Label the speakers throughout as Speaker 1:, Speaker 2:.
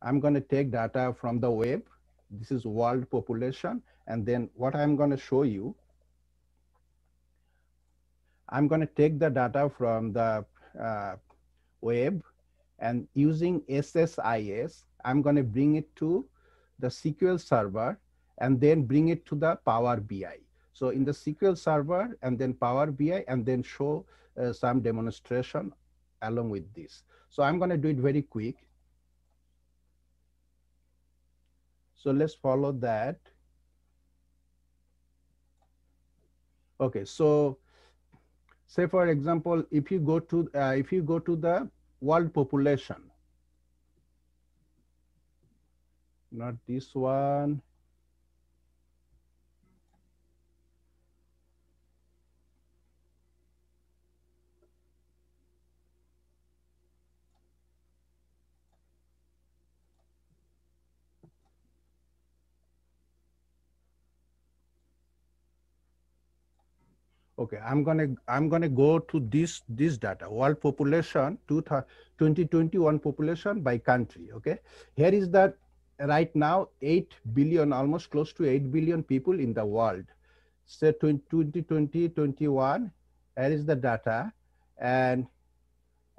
Speaker 1: I'm going to take data from the web. This is world population. And then what I'm going to show you, I'm going to take the data from the uh, web, and using SSIS, I'm going to bring it to the SQL server and then bring it to the Power BI. So in the SQL server and then Power BI, and then show some demonstration along with this. So I'm going to do it very quick. So let's follow that. Okay, so say for example, if you go to the world population, not this one. Okay, I'm gonna go to this data, world population, 2021 population by country. Okay, here is that right now 8 billion, almost close to 8 billion people in the world. So 2020, 21, here is the data, and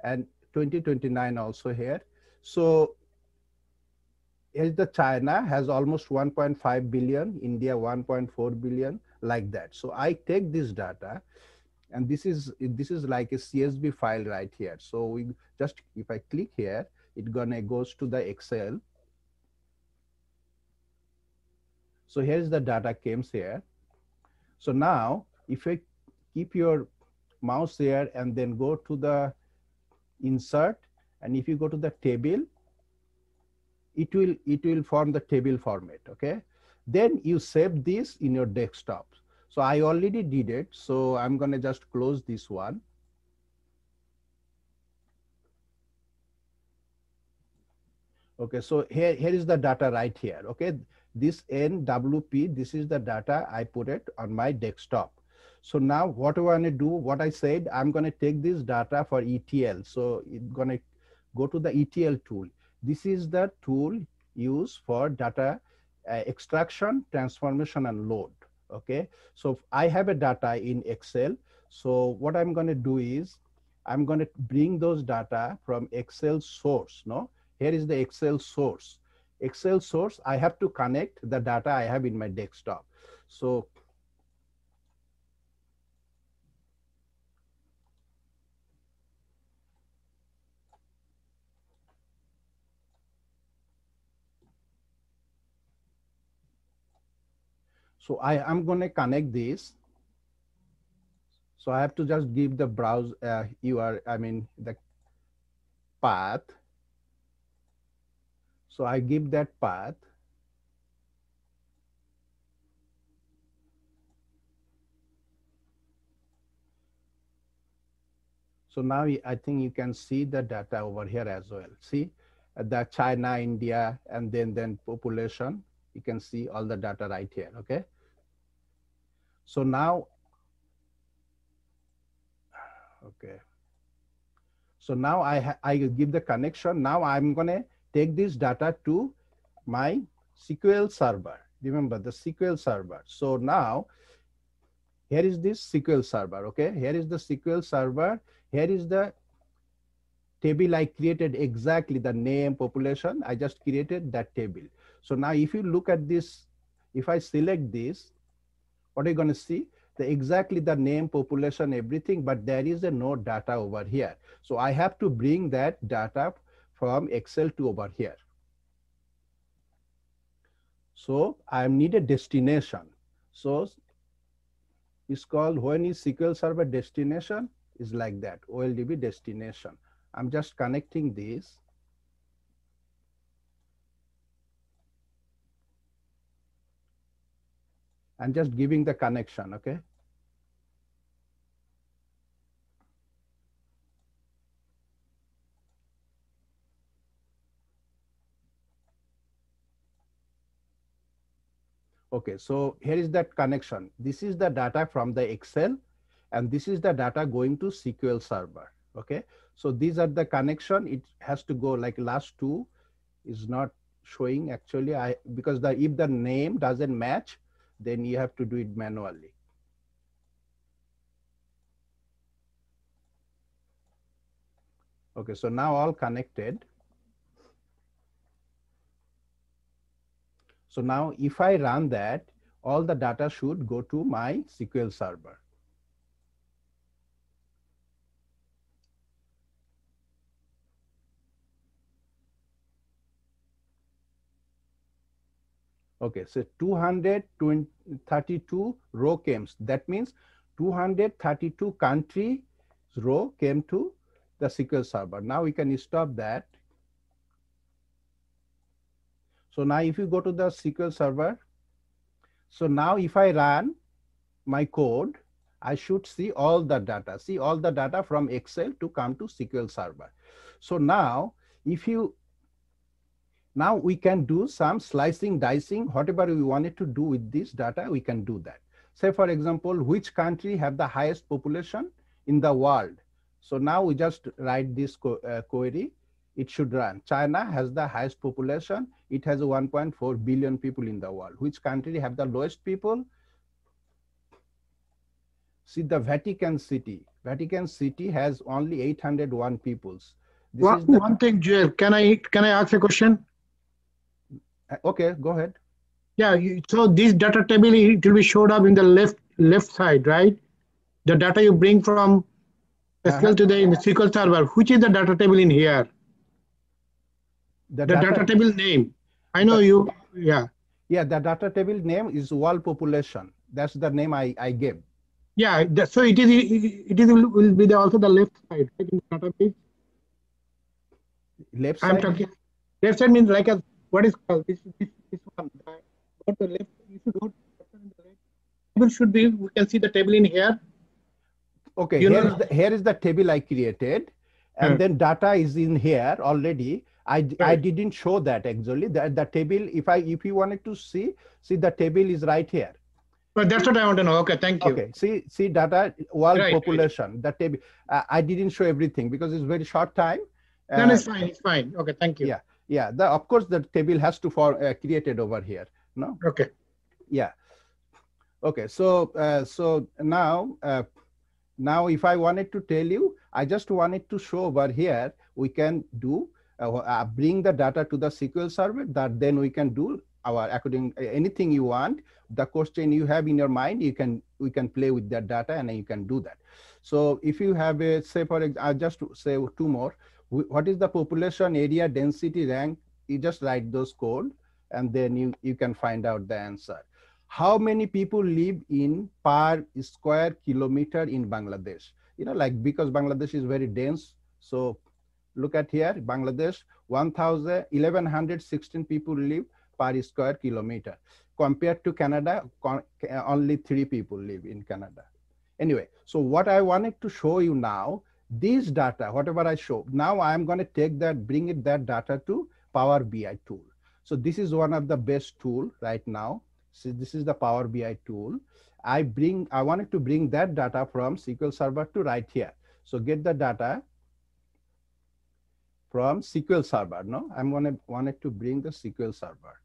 Speaker 1: and 2029 also here. So is the China has almost 1.5 billion, India 1.4 billion, like that. So I take this data, and this is like a CSV file right here. So we just, if I click here, it gonna goes to the Excel. So here's the data comes here. So now if I keep your mouse here and then go to the insert, and if you go to the table, it will form the table format. Okay, then you save this in your desktop. So I already did it, so I'm going to just close this one. Okay, so here is the data right here. Okay, this NWP, this is the data I put it on my desktop. So now what I want to do, what I said, I'm going to take this data for ETL. So it's going to go to the ETL tool. This is the tool used for data extraction, transformation, and load. Okay, so I have a data in Excel. So what I'm going to do is I'm going to bring those data from Excel source. No, here is the Excel source. Excel source, I have to connect the data I have in my desktop. So I am going to connect this. So I have to just give the browse I mean the path. So I give that path. So now I think you can see the data over here as well. See the China, India, and then population. You can see all the data right here. Okay. So now, okay. So now I give the connection. Now I'm gonna take this data to my SQL server. Remember the SQL server. So now here is this SQL server. Okay, here is the SQL server. Here is the table I created, exactly the name, population. I just created that table. So now if you look at this, if I select this, what are you going to see? Exactly the name, population, everything, but there is no data over here. So I have to bring that data from Excel to over here. So I need a destination. So it's called, when is SQL Server destination, is like that, OLDB destination. I'm just connecting this. I'm just giving the connection, okay? Okay, so here is that connection. This is the data from the Excel, and this is the data going to SQL Server, okay? So these are the connection. It has to go like last two. is not showing actually. Because if the name doesn't match, then you have to do it manually. Okay, so now all connected. So now if I run that, all the data should go to my SQL server. Okay, so 232 row came. That means 232 country row came to the SQL server. Now we can stop that. So now if you go to the SQL server, so now if I run my code, I should see all the data, from Excel to come to SQL server. So now if you, now we can do some slicing, dicing, whatever we wanted to do with this data, we can do that. Say for example, which country have the highest population in the world? So now we just write this query, it should run. China has the highest population, it has 1.4 billion people in the world. Which country have the lowest people? See the Vatican City. Vatican City has only 801 peoples.
Speaker 2: This is the one thing, Joel. Can I ask a question?
Speaker 1: Okay, go ahead.
Speaker 2: Yeah. So this data table, it will be showed up in the left side, right? The data you bring from SQL to the SQL server. Which is the data table in here? The data table name. I know you. Yeah.
Speaker 1: Yeah, the data table name is world population. That's the name I gave.
Speaker 2: Yeah, so it will be also the left side, right, in the database.
Speaker 1: Left side.
Speaker 2: I'm talking. Left side means like a what is called this one. Go to left. If you go to the left, table should be. We can see the table in here.
Speaker 1: Okay, here is the table I created, and then data is in here already. I didn't show that actually. The table, if you wanted to see the table is right here.
Speaker 2: But that's what I want to know. Okay, thank you.
Speaker 1: Okay, see data world population. The table. I didn't show everything because it's very short time.
Speaker 2: Then it's fine. It's fine. Okay, thank you.
Speaker 1: Yeah. Of course, the table has to created over here. No.
Speaker 2: Okay.
Speaker 1: Yeah. Okay. So now if I wanted to tell you, I just wanted to show over here, we can do bring the data to the SQL server, that then we can do our anything you want. The question you have in your mind, we can play with that data and you can do that. So if you have a, say for example, I'll just say two more. What is the population, area, density, rank? You just write those code and then you can find out the answer. How many people live in per square kilometer in Bangladesh? Like because Bangladesh is very dense. So look at here, Bangladesh, 1,116 people live per square kilometer. Compared to Canada, only 3 people live in Canada. Anyway, so what I wanted to show you now, this data, whatever I show, now I'm going to take that, bring that data to Power BI tool. So this is one of the best tool right now. So this is the Power BI tool. I wanted to bring that data from SQL Server to right here. So get the data from SQL Server. No, wanted to bring the SQL Server.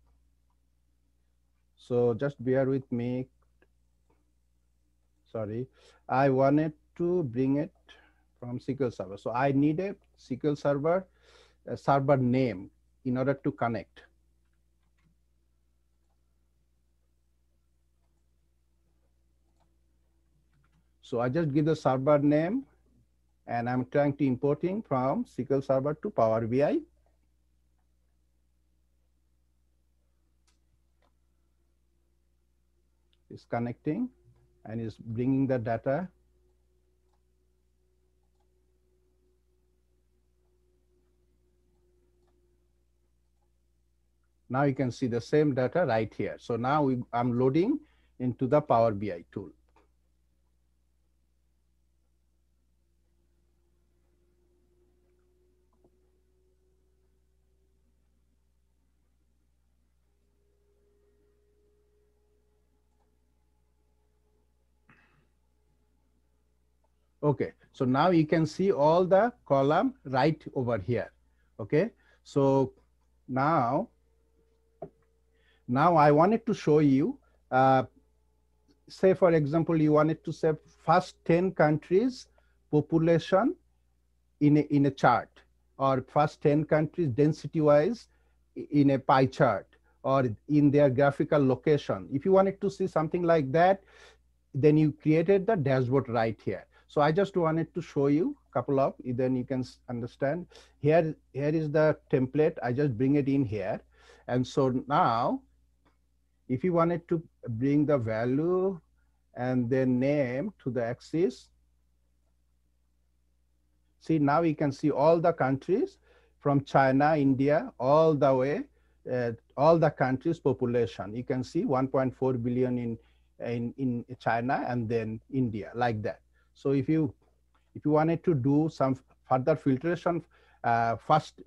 Speaker 1: So just bear with me. Sorry, I wanted to bring it from SQL Server. So I need a SQL Server, a server name in order to connect. So I just give the server name and I'm trying to importing from SQL Server to Power BI. It's connecting and is bringing the data. Now you can see the same data right here. So now I'm loading into the Power BI tool. Okay, so now you can see all the column right over here. Okay, so now, now I wanted to show you, uh, say for example, you wanted to say first 10 countries population in a chart, or first 10 countries density wise in a pie chart, or in their graphical location. If you wanted to see something like that, then you created the dashboard right here. So I just wanted to show you a couple of, then you can understand. Here is the template. I just bring it in here. And so now, if you wanted to bring the value and then name to the axis, see, now you can see all the countries from China, India, all the way, all the countries' population. You can see 1.4 billion in China, and then India, like that. So if you wanted to do some further filtration, first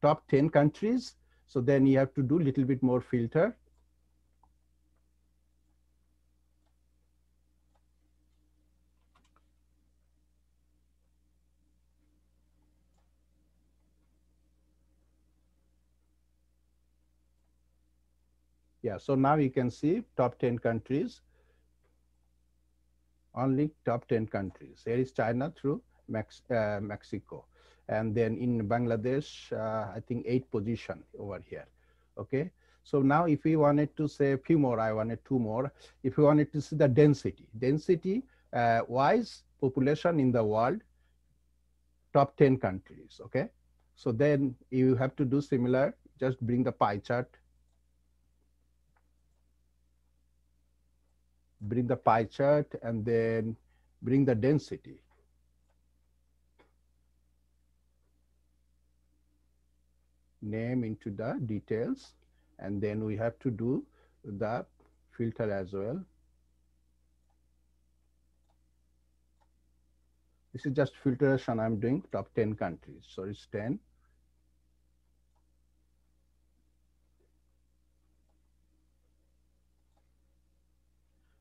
Speaker 1: top 10 countries, so then you have to do a little bit more filter. Yeah, so now you can see top 10 countries, only top 10 countries. Here is China through Mexico. And then in Bangladesh, I think 8th position over here. Okay. So now if we wanted to say a few more, I wanted 2 more. If we wanted to see the density wise population in the world, top 10 countries. Okay. So then you have to do similar, just bring the pie chart, and then bring the density. Name into the details, and then we have to do the filter as well. This is just filtration I'm doing, top 10 countries. So it's 10.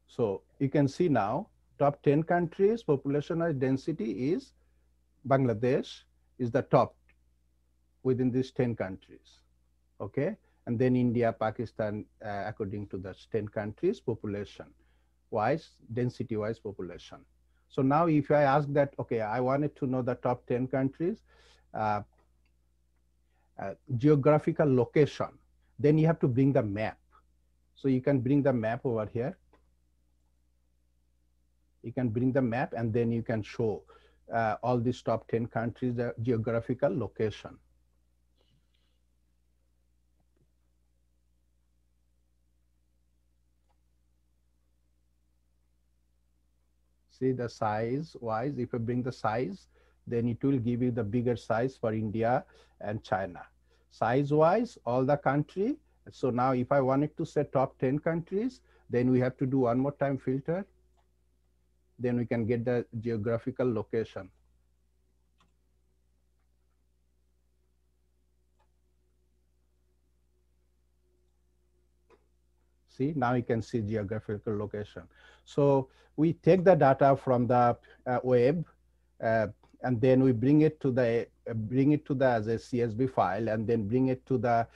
Speaker 1: So you can see now, top 10 countries, population density is Bangladesh is the top within these 10 countries. Okay. And then India, Pakistan, according to the 10 countries, population wise, density wise population. So now if I ask that, okay, I wanted to know the top 10 countries, geographical location, then you have to bring the map. So you can bring the map over here. You can bring the map, and then you can show all these top 10 countries, the geographical location. See the size wise, if you bring the size, then it will give you the bigger size for India and China. Size wise, all the country. So now if I wanted to set top 10 countries, then we have to do one more time filter. Then we can get the geographical location. See, now you can see geographical location. So we take the data from the web, and then we bring it to the as a CSV file, and then bring it to the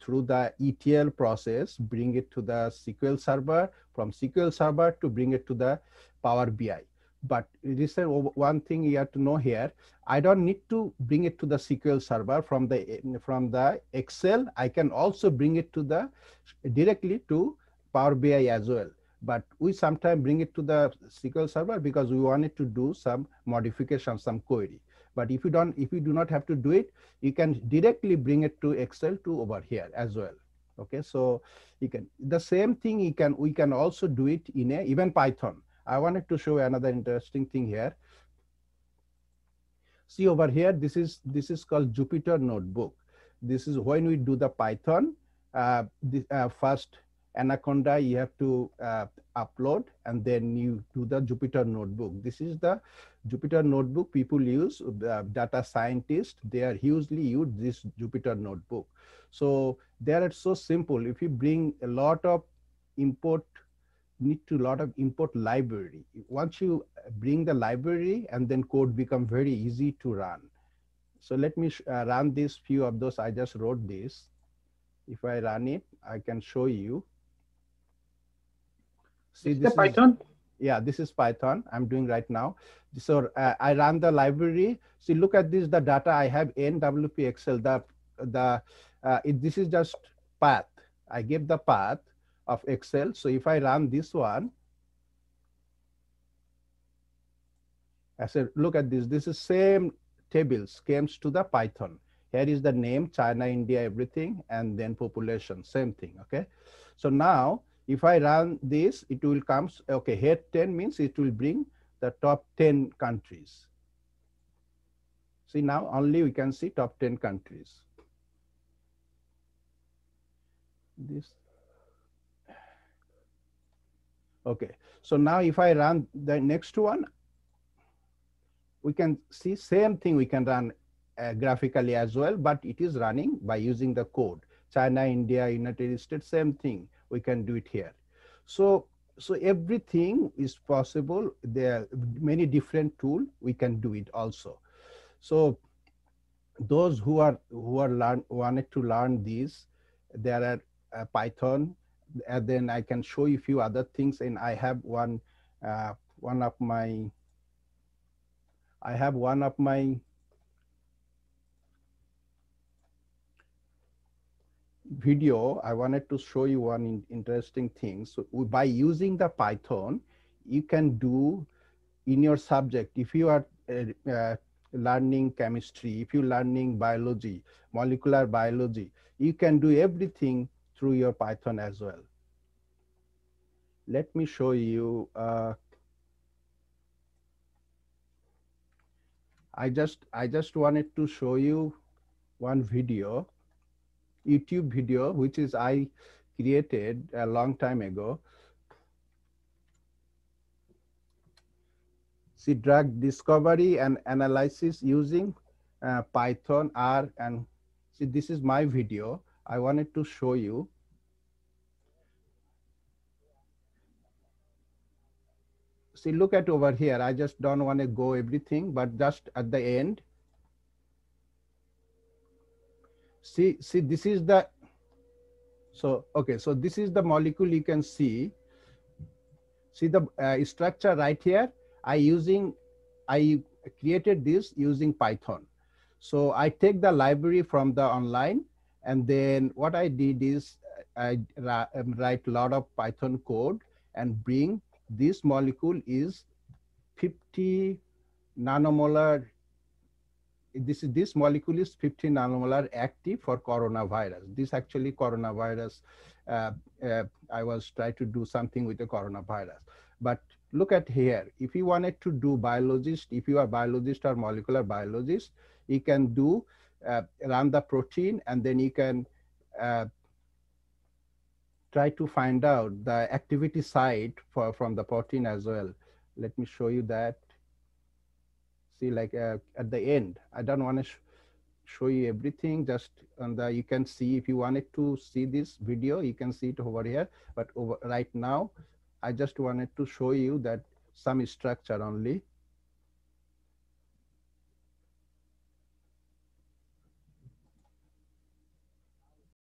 Speaker 1: through the ETL process, bring it to the SQL server, from SQL server to bring it to the Power BI. But this is one thing you have to know here. I don't need to bring it to the SQL server from the Excel. I can also bring it to the directly to Power BI as well. But we sometimes bring it to the SQL server because we wanted to do some modification, some query. But if you do not have to do it, you can directly bring it to Excel to over here as well. Okay, so you can the same thing we can also do it in even Python. I wanted to show another interesting thing here. See over here, this is called Jupyter Notebook. This is when we do the Python. First Anaconda you have to upload, and then you do the Jupyter Notebook. This is the Jupyter Notebook people use. Data scientists, they are hugely use this Jupyter Notebook. So they are so simple. If you bring a lot of import, need to lot of import library. Once you bring the library, and then code become very easy to run. So let me run this few of those. I just wrote this. If I run it, I can show you. See,
Speaker 2: This is the
Speaker 1: this is,
Speaker 2: Python.
Speaker 1: yeah, this is Python I'm doing right now. So I run the library. See, look at this, the data I have NWP Excel, this is just path. I gave the path of Excel. So if I run this one, I said, look at this is same tables comes to the Python. Here is the name, China, India, everything, and then population, same thing, okay? So now, if I run this, it will come, okay, here 10 means it will bring the top 10 countries. See, now only we can see top 10 countries. This. Okay, so now if I run the next one, we can see same thing we can run graphically as well, but it is running by using the code. China, India, United States, same thing. We can do it here. So everything is possible. There are many different tools. We can do it also. So those who wanted to learn these, there are Python, and then I can show you a few other things. And I have one of my video. I wanted to show you one interesting thing. So by using the Python, you can do in your subject, if you are learning chemistry, if you're learning biology, molecular biology, you can do everything through your Python as well. Let me show you. I just wanted to show you one video, YouTube video, which is I created a long time ago. See, drug discovery and analysis using Python, R, and see, this is my video. I wanted to show you. See, look at over here. I just don't want to go everything, but just at the end. See, this is the, so, okay, so this is the molecule you can see. See the structure right here. I created this using Python. So I take the library from the online, and then what I did is I write a lot of Python code and bring this molecule is 50 nanomolar. This molecule is 50 nanomolar active for coronavirus. This actually coronavirus, I was trying to do something with the coronavirus. But look at here, if you wanted to do biologist, if you are biologist or molecular biologist, you can do run the protein, and then you can try to find out the activity site from the protein as well. Let me show you that. See, like at the end, I don't want to show you everything, just on the, you can see, if you wanted to see this video, you can see it over here, but right now I just wanted to show you that some structure only.